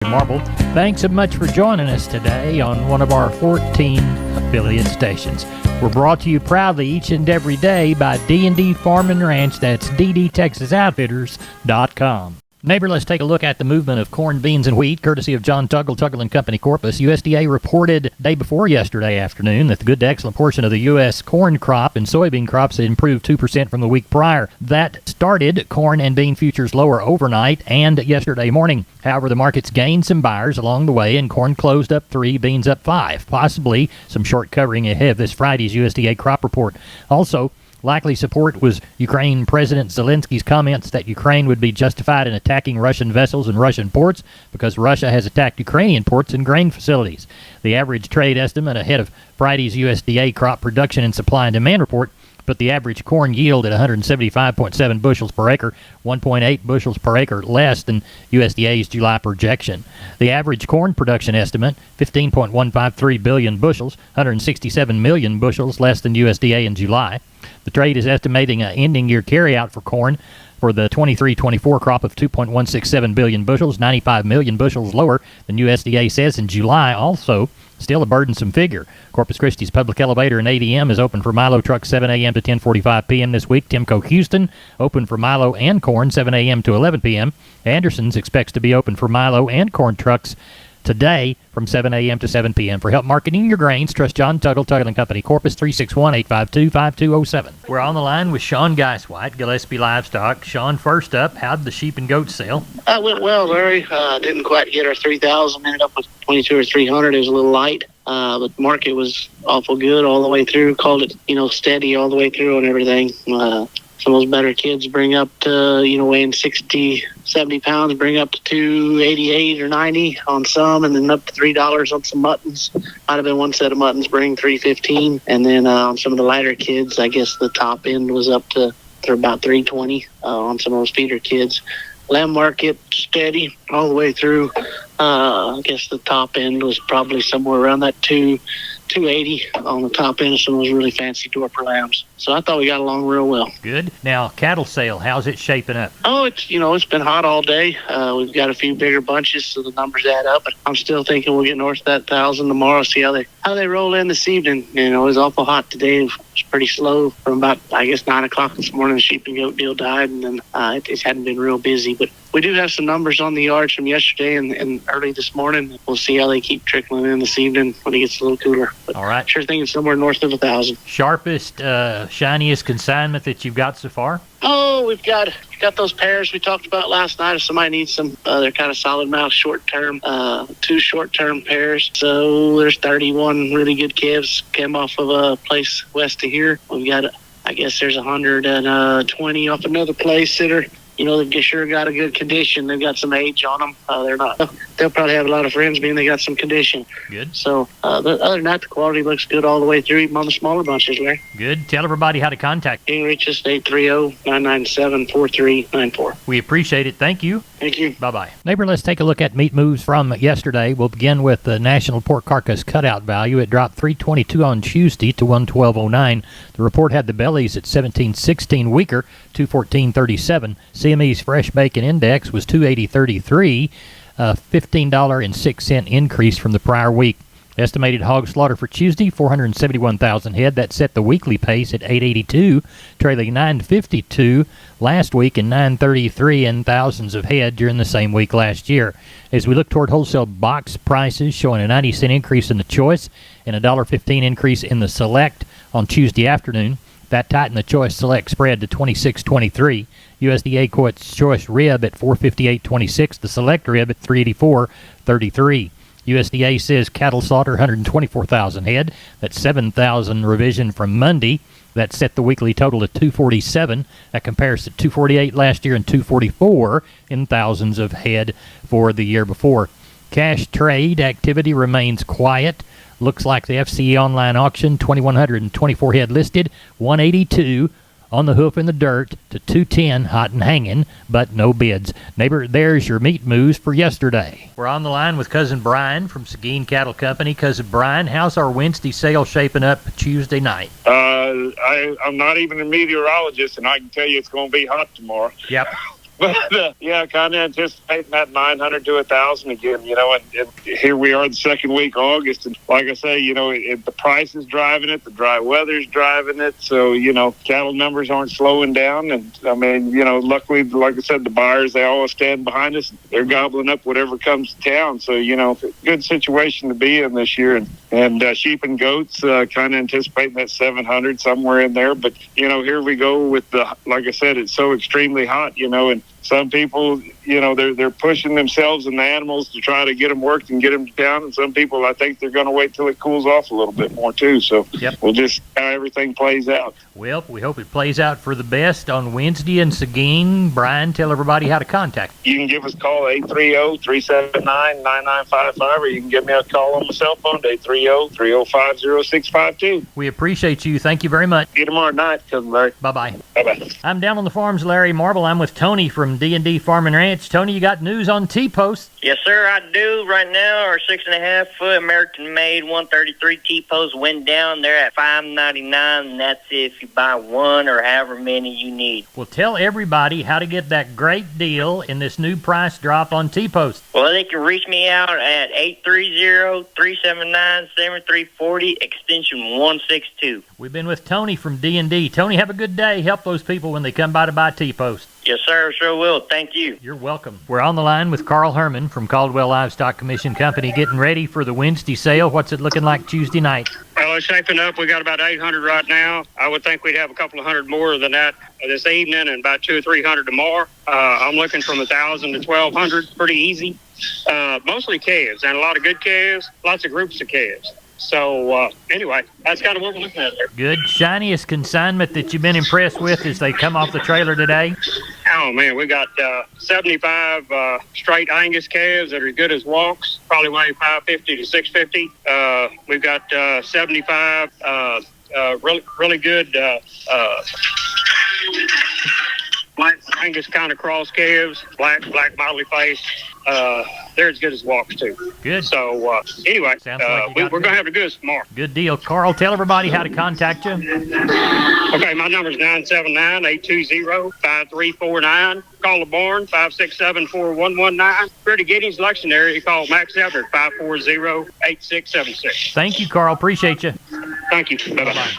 Marble. Thanks so much for joining us today on one of our 14 affiliate stations. We're brought to you proudly each and every day by D&D Farm and Ranch. That's ddtexasoutfitters.com. Neighbor, let's take a look at the movement of corn, beans, and wheat, courtesy of John Tuggle & Company, Corpus. USDA reported day before yesterday afternoon that the good to excellent portion of the U.S. corn crop and soybean crops had improved 2% from the week prior. That started corn and bean futures lower overnight and yesterday morning. However, the markets gained some buyers along the way, and corn closed up 3, beans up 5, possibly some short covering ahead of this Friday's USDA crop report. Also, likely support was Ukraine President Zelensky's comments that Ukraine would be justified in attacking Russian vessels and Russian ports because Russia has attacked Ukrainian ports and grain facilities. The average trade estimate ahead of Friday's USDA crop production and supply and demand report put the average corn yield at 175.7 bushels per acre, 1.8 bushels per acre less than USDA's July projection. The average corn production estimate, 15.153 billion bushels, 167 million bushels less than USDA in July. The trade is estimating an ending year carryout for corn for the 23-24 crop of 2.167 billion bushels, 95 million bushels lower than USDA says in July. Also, still a burdensome figure. Corpus Christi's public elevator in ADM is open for Milo trucks 7 a.m. to 10:45 p.m. this week. Timco Houston open for Milo and corn 7 a.m. to 11 p.m. Anderson's expects to be open for Milo and corn trucks today from 7 a.m. to 7 p.m. For help marketing your grains, trust John Tuggle & Company, Corpus, 361-852-5207. We're on the line with Sean Geiswhite, Gillespie Livestock. Sean, first up, how'd the sheep and goats sell? Went well, Larry. Didn't quite get our 3,000. Ended up with 22 or 300. It was a little light. But the market was awful good all the way through. Called it, steady all the way through and everything. Some of those better kids bring up to, weighing 60, 70 pounds, bring up to 288 or 90 on some, and then up to $3 on some muttons. Might have been one set of muttons bring $3.15. And then on some of the lighter kids, I guess the top end was up to about $3.20 on some of those feeder kids. Lamb market steady all the way through. I guess the top end was probably somewhere around that 280 on the top end of some of those really fancy Dorper lambs. So I thought we got along real well. Good. Now, cattle sale, how's it shaping up? Oh, it's been hot all day. We've got a few bigger bunches, so the numbers add up. But I'm still thinking we'll get north of that 1,000 tomorrow, see how they roll in this evening. It was awful hot today. It was pretty slow from about, 9 o'clock this morning. The sheep and goat deal died, and then it hadn't been real busy. But we do have some numbers on the yards from yesterday and early this morning. We'll see how they keep trickling in this evening when it gets a little cooler. But all right. Sure think it's somewhere north of 1,000. Sharpest, shiniest consignment that you've got so far? Oh, we've got those pairs we talked about last night. If somebody needs some, they're kind of solid mouth short-term, 2 short-term pairs. So there's 31 really good calves came off of a place west of here. We've got, I guess there's 120 off another place that are, they've sure got a good condition. They've got some age on them. They'll probably have a lot of friends being they got some condition. Good. So other than that, the quality looks good all the way through, even on the smaller bunches, Larry. Good. Tell everybody how to contact you. You can reach us at 830-997-4394. We appreciate it. Thank you. Thank you. Bye-bye. Neighbor, let's take a look at meat moves from yesterday. We'll begin with the national pork carcass cutout value. It dropped $3.22 on Tuesday to $112.09. The report had the bellies at $17.16 weaker, $214.37. CME's fresh bacon index was $280.33, a $15.06 increase from the prior week. Estimated hog slaughter for Tuesday, 471,000 head. That set the weekly pace at 882, trailing 952 last week and 933 in thousands of head during the same week last year. As we look toward wholesale box prices, showing a 90-cent increase in the choice and a $1.15 increase in the select on Tuesday afternoon. That tightened the choice select spread to $26.23. USDA quotes choice rib at $458.26, the select rib at $384.33. USDA says cattle slaughter 124,000 head. That's 7,000 revision from Monday. That set the weekly total at 247. That compares to 248 last year and 244 in thousands of head for the year before. Cash trade activity remains quiet. Looks like the FCE online auction, 2,124 head listed, 182 on the hoof in the dirt to 210 hot and hanging, but no bids. Neighbor, there's your meat moves for yesterday. We're on the line with Cousin Brian from Seguin Cattle Company. Cousin Brian, how's our Wednesday sale shaping up Tuesday night? I'm not even a meteorologist, and I can tell you it's going to be hot tomorrow. Yep. But yeah, kind of anticipating that 900 to 1,000 again. And here we are, the second week of August, and like I say, the price is driving it, the dry weather's driving it. So cattle numbers aren't slowing down, and I mean, luckily, like I said, the buyers, they always stand behind us. They're gobbling up whatever comes to town. So good situation to be in this year. And sheep and goats, kind of anticipating that 700 somewhere in there. But here we go with like I said, it's so extremely hot, and some people, they're pushing themselves and the animals to try to get them worked and get them to town. And some people, I think they're going to wait till it cools off a little bit more too. So We'll just see how everything plays out. Well, we hope it plays out for the best on Wednesday in Seguin. Brian, tell everybody how to contact you. You can give us a call, 830-379-9955, or you can give me a call on my cell phone, 830-305-0652. We appreciate you. Thank you very much. See you tomorrow night, Cousin Larry. Bye-bye. Bye-bye. I'm down on the farms, Larry Marble. I'm with Tony from D&D Farm and Ranch. Tony, you got news on T-Post? Yes, sir, I do. Right now, our 6.5 foot American-made 133 T-Post went down. They're at $5.99, and that's if you buy one or however many you need. Well, tell everybody how to get that great deal in this new price drop on T-Post. Well, they can reach me out at 830-379-7340, extension 162. We've been with Tony from D&D. Tony, have a good day. Help those people when they come by to buy T-Post. Yes, sir. Sure will. Thank you. You're welcome. We're on the line with Carl Herman from Caldwell Livestock Commission Company, getting ready for the Wednesday sale. What's it looking like Tuesday night? Well, it's shaping up. We got about 800 right now. I would think we'd have a couple of hundred more than that this evening, and about 200 or 300 tomorrow. I'm looking from 1,000 to 1,200, pretty easy. Mostly calves, and a lot of good calves, lots of groups of calves. So, anyway, that's kind of what we're looking at there. Good. Shiniest consignment that you've been impressed with as they come off the trailer today? Oh, man, we got 75 straight Angus calves that are good as walks, probably weigh 550 to 650. We've got 75 really good black Angus kind of cross calves, black motley face. They're as good as walks too. Good. So anyway, like we're going to have the goods tomorrow. Good deal. Carl, tell everybody how to contact you. Okay, my number is 979-820-5349. Call the barn, 567-4119. Pretty Giddings, Lexington area, call Max Everett, 540-8676. Thank you, Carl. Appreciate you. Thank you. Bye-bye.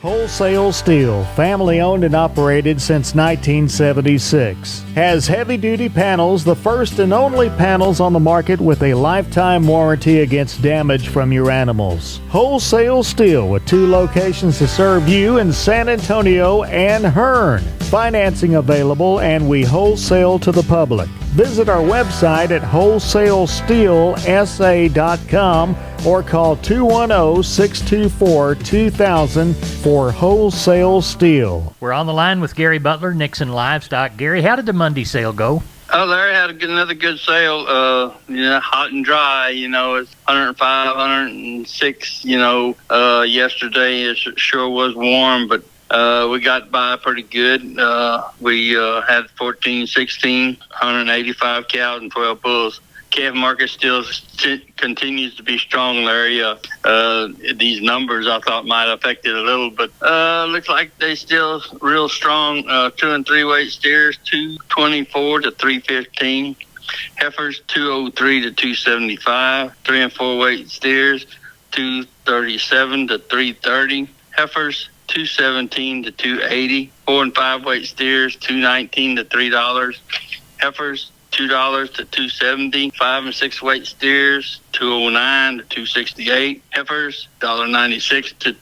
Wholesale Steel, family owned and operated since 1976. Has heavy-duty panels, the first and only panels on the market with a lifetime warranty against damage from your animals. Wholesale Steel with 2 locations to serve you in San Antonio and Hearn. Financing available, and we wholesale to the public. Visit our website at wholesalesteelsa.com or call 210-624-2000 for Wholesale Steel. We're on the line with Gary Butler, Nixon Livestock. Gary, how did the Monday sale go? Oh, Larry had another good sale. Hot and dry. It's 105, 106. Yesterday it sure was warm, but we got by pretty good. We had 14, 16, 185 cows and 12 bulls. Calf market still continues to be strong, Larry. These numbers I thought might affect it a little, but looks like they still real strong. 2 and 3 weight steers, 224 to 315. Heifers, 203 to 275. 3 and 4 weight steers, 237 to 330. Heifers, 217 to 280. 4 and 5 weight steers, 219 to $3. Heifers, $2 to $2.70. 5 and 6 weight steers, $2.09 to $2.68. Heifers, $1.96 to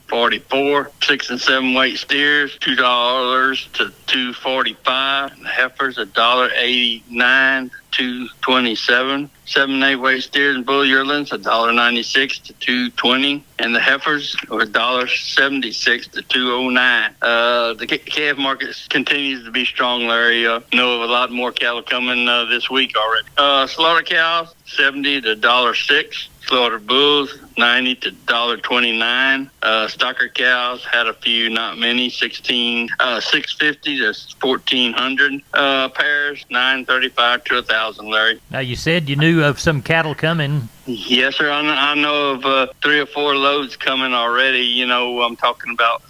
$2.44. 6 and 7 weight steers, $2 to $2.45. Heifers, $1.89 to $2.27. 7 and 8 weight steers and bull yearlings, $1.96 to $2.20, and the heifers are $1.76 to $2.09. The calf market continues to be strong, Larry. Know of a lot more cattle coming this week already. Slaughter cows, $70 to $1.06. Slaughter bulls, $90 to $1.29. Stocker cows had a few, not many, $650 to $1,400. Pairs, $935 to $1,000, Larry. Now, you said you knew of some cattle coming. Yes, sir. I know of 3 or 4 loads coming already. I'm talking about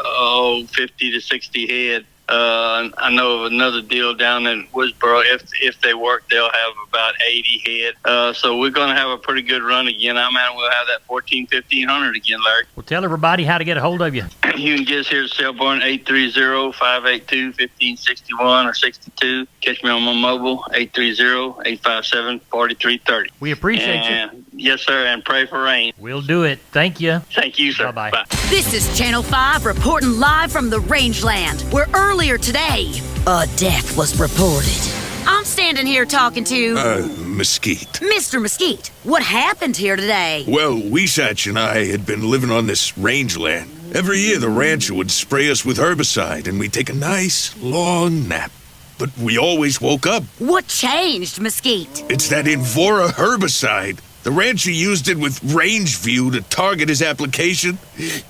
50 to 60 head. I know of another deal down in Woodsboro. If they work, they'll have about 80 head. So we're going to have a pretty good run again. We'll have that 1,500 again, Larry. Well, tell everybody how to get a hold of you. You can get us here at Selborne, 830-582-1561 or 62. Catch me on my mobile, 830-857-4330. We appreciate you. Yes, sir, and pray for rain. We'll do it. Thank you. Thank you, sir. Bye-bye. Bye. This is Channel 5 reporting live from the Rangeland, where earlier today, a death was reported. I'm standing here talking to... Mesquite. Mr. Mesquite. What happened here today? Well, Weesatch and I had been living on this rangeland. Every year the rancher would spray us with herbicide and we'd take a nice, long nap. But we always woke up. What changed, Mesquite? It's that Invora herbicide. The rancher used it with Rangeview to target his application.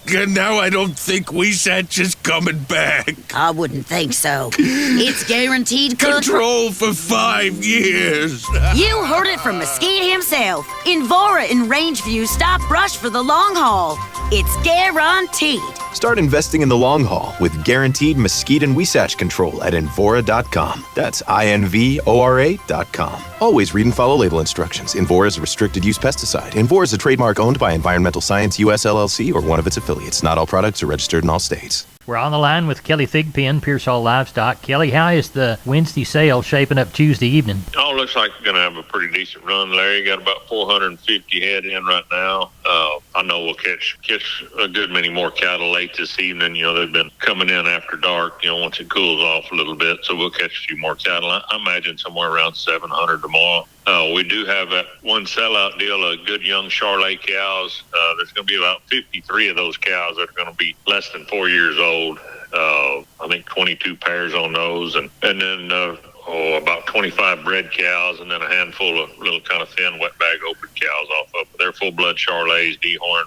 And now I don't think Weesatch is coming back. I wouldn't think so. It's guaranteed Control for 5 years. You heard it from Mesquite himself. Invora and Rangeview stop brush for the long haul. It's guaranteed. Start investing in the long haul with guaranteed Mesquite and Weesatch control at Invora.com. That's INVORA.com. Always read and follow label instructions. Invora is a restricted use pesticide. Invora is a trademark owned by Environmental Science US LLC or one of its affiliates. Not all products are registered in all states. We're on the line with Kelly Thigpen, Pearsall Livestock. Kelly, how is the Wednesday sale shaping up Tuesday evening? Oh, looks like we're going to have a pretty decent run, Larry. Got about 450 head in right now. I know we'll catch a good many more cattle late this evening. You know, they've been coming in after dark, once it cools off a little bit. So we'll catch a few more cattle. I imagine somewhere around 700 tomorrow. We do have that one sellout deal of good young Charolais cows. There's going to be about 53 of those cows that are going to be less than 4 years old. I think 22 pairs on those. And then about 25 bred cows and then a handful of little kind of thin wet bag open cows off of. They're full-blood Charolais, dehorn,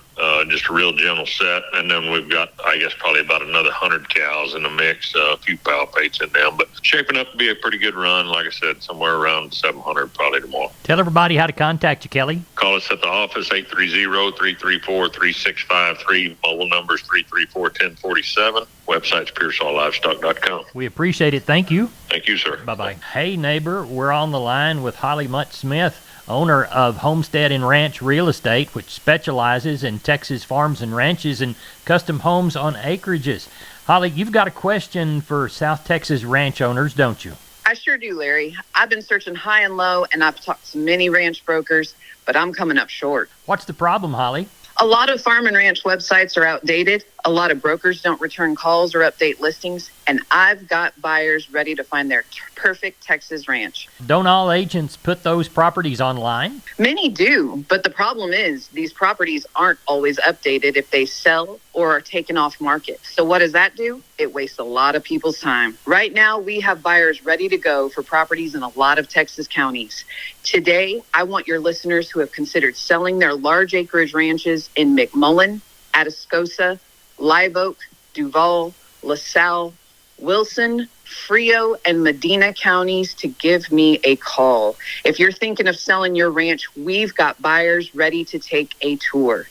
just a real gentle set. And then we've got, I guess, probably about another 100 cows in the mix, a few palpates in them. But shaping up to be a pretty good run. Like I said, somewhere around 700 probably tomorrow. Tell everybody how to contact you, Kelly. Call us at the office, 830-334-3653. Mobile numbers 334-1047. Website's PearsallLivestock.com. We appreciate it. Thank you. Thank you, sir. Bye-bye. Hey, neighbor, we're on the line with Holly Mutt-Smith, owner of Homestead and Ranch Real Estate, which specializes in Texas farms and ranches and custom homes on acreages. Holly, you've got a question for South Texas ranch owners, don't you? I sure do, Larry. I've been searching high and low, and I've talked to many ranch brokers, but I'm coming up short. What's the problem, Holly? A lot of farm and ranch websites are outdated. A lot of brokers don't return calls or update listings, and I've got buyers ready to find their perfect Texas ranch. Don't all agents put those properties online? Many do, but the problem is these properties aren't always updated if they sell or are taken off market. So what does that do? It wastes a lot of people's time. Right now, we have buyers ready to go for properties in a lot of Texas counties. Today, I want your listeners who have considered selling their large acreage ranches in McMullen, Atascosa, Live Oak, Duval, LaSalle, Wilson, Frio, and Medina counties to give me a call. If you're thinking of selling your ranch, we've got buyers ready to take a tour.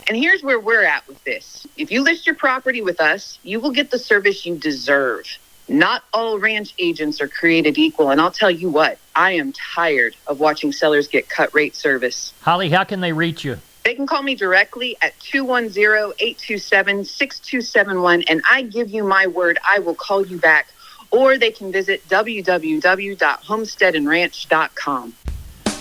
And here's where we're at with this. If you list your property with us, you will get the service you deserve. Not all ranch agents are created equal, and I'll tell you what, I am tired of watching sellers get cut rate service. Holly, how can they reach you? They can call me directly at 210-827-6271, and I give you my word, I will call you back. Or they can visit www.homesteadandranch.com.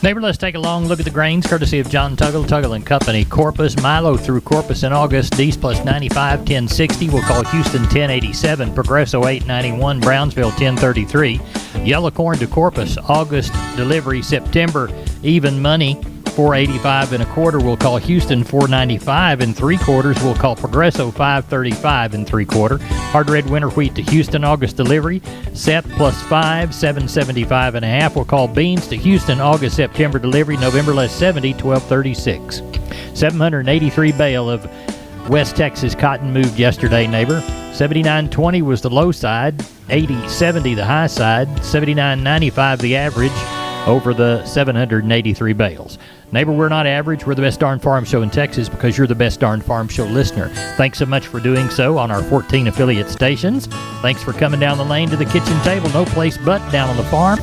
Neighbor, let's take a long look at the grains, courtesy of John Tuggle and Company. Corpus, Milo through Corpus in August, D's plus 95, 1060. We'll call Houston 1087, Progresso 891, Brownsville 1033. Yellow corn to Corpus, August delivery, September even money, 485 and a quarter. We'll call Houston 495 and 3/4. We'll call Progresso 535 and 3/4. Hard red winter wheat to Houston, August delivery, Seth plus 5, 775 and a half. We'll call beans to Houston, August September delivery, November less 70, 1236. 783 bale of West Texas cotton moved yesterday, neighbor. 79.20 was the low side, 80.70 the high side, 79.95 the average. over the 783 bales. Neighbor, we're not average. We're the best darn farm show in Texas because you're the best darn farm show listener. Thanks so much for doing so on our 14 affiliate stations. Thanks for coming down the lane to the kitchen table. No place but down on the farm.